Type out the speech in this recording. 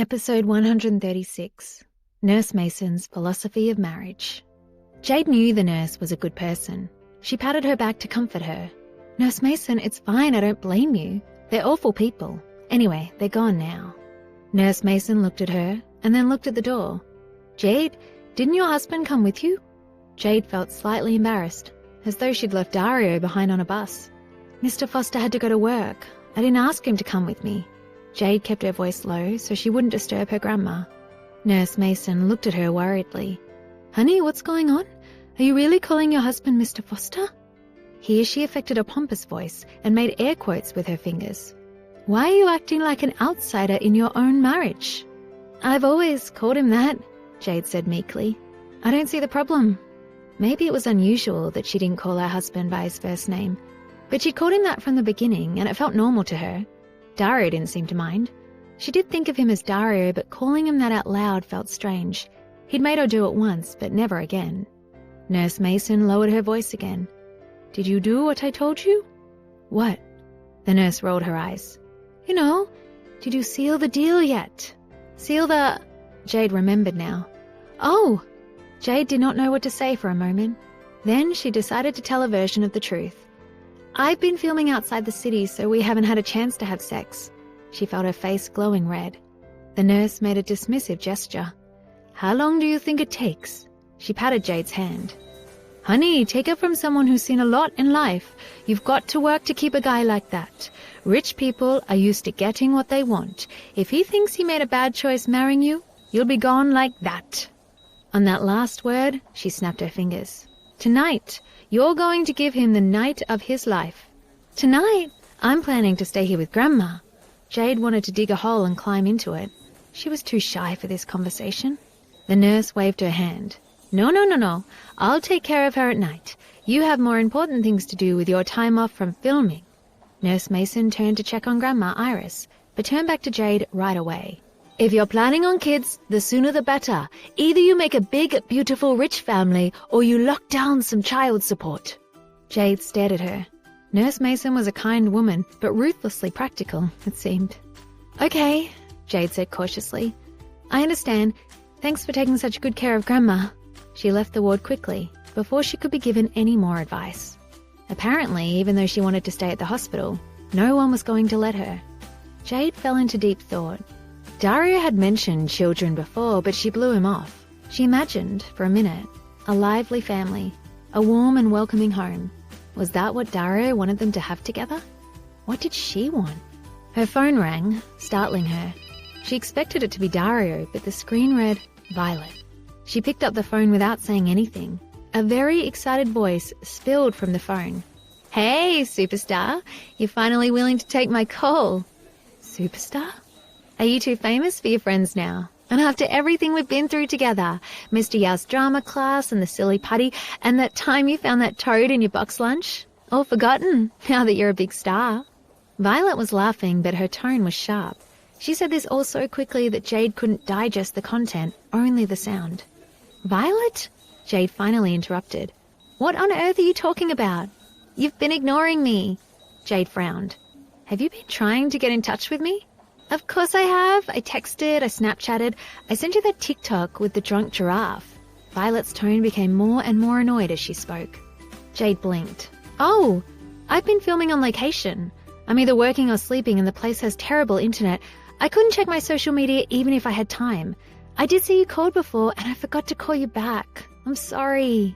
Episode 136, Nurse Mason's Philosophy of Marriage. Jade knew the nurse was a good person. She patted her back to comfort her. "Nurse Mason, it's fine, I don't blame you. They're awful people. Anyway, they're gone now." Nurse Mason looked at her and then looked at the door. "Jade, didn't your husband come with you?" Jade felt slightly embarrassed, as though she'd left Dario behind on a bus. "Mr. Foster had to go to work. I didn't ask him to come with me." Jade kept her voice low so she wouldn't disturb her grandma. Nurse Mason looked at her worriedly. "Honey, what's going on? Are you really calling your husband Mr. Foster?" Here she affected a pompous voice and made air quotes with her fingers. "Why are you acting like an outsider in your own marriage?" "I've always called him that," Jade said meekly. "I don't see the problem." Maybe it was unusual that she didn't call her husband by his first name, but she'd called him that from the beginning and it felt normal to her. Dario didn't seem to mind. She did think of him as Dario, but calling him that out loud felt strange. He'd made her do it once, but never again. Nurse Mason lowered her voice again. "Did you do what I told you?" "What?" The nurse rolled her eyes. "You know, did you seal the deal yet? Seal the—" Jade remembered now. "Oh!" Jade did not know what to say for a moment. Then she decided to tell a version of the truth. "I've been filming outside the city, so we haven't had a chance to have sex." She felt her face glowing red. The nurse made a dismissive gesture. "How long do you think it takes?" She patted Jade's hand. "Honey, take it from someone who's seen a lot in life. You've got to work to keep a guy like that. Rich people are used to getting what they want. If he thinks he made a bad choice marrying you, you'll be gone like that." On that last word, she snapped her fingers. "Tonight, you're going to give him the night of his life." "Tonight? I'm planning to stay here with Grandma." Jade wanted to dig a hole and climb into it. She was too shy for this conversation. The nurse waved her hand. No. I'll take care of her at night. You have more important things to do with your time off from filming." Nurse Mason turned to check on Grandma Iris, but turned back to Jade right away. "If you're planning on kids, the sooner the better. Either you make a big, beautiful, rich family, or you lock down some child support." Jade stared at her. Nurse Mason was a kind woman, but ruthlessly practical, it seemed. "Okay," Jade said cautiously. "I understand. Thanks for taking such good care of Grandma." She left the ward quickly, before she could be given any more advice. Apparently, even though she wanted to stay at the hospital, no one was going to let her. Jade fell into deep thought. Dario had mentioned children before, but she blew him off. She imagined, for a minute, a lively family, a warm and welcoming home. Was that what Dario wanted them to have together? What did she want? Her phone rang, startling her. She expected it to be Dario, but the screen read, Violet. She picked up the phone without saying anything. A very excited voice spilled from the phone. "Hey, superstar, you're finally willing to take my call." "Superstar? Are you too famous for your friends now? And after everything we've been through together, Mr. Yao's drama class and the silly putty, and that time you found that toad in your box lunch? All forgotten, now that you're a big star." Violet was laughing, but her tone was sharp. She said this all so quickly that Jade couldn't digest the content, only the sound. "Violet?" Jade finally interrupted. "What on earth are you talking about? You've been ignoring me." Jade frowned. "Have you been trying to get in touch with me?" "Of course I have. I texted, I Snapchatted. I sent you that TikTok with the drunk giraffe." Violet's tone became more and more annoyed as she spoke. Jade blinked. "Oh, I've been filming on location. I'm either working or sleeping and the place has terrible internet. I couldn't check my social media even if I had time. I did see you called before and I forgot to call you back. I'm sorry."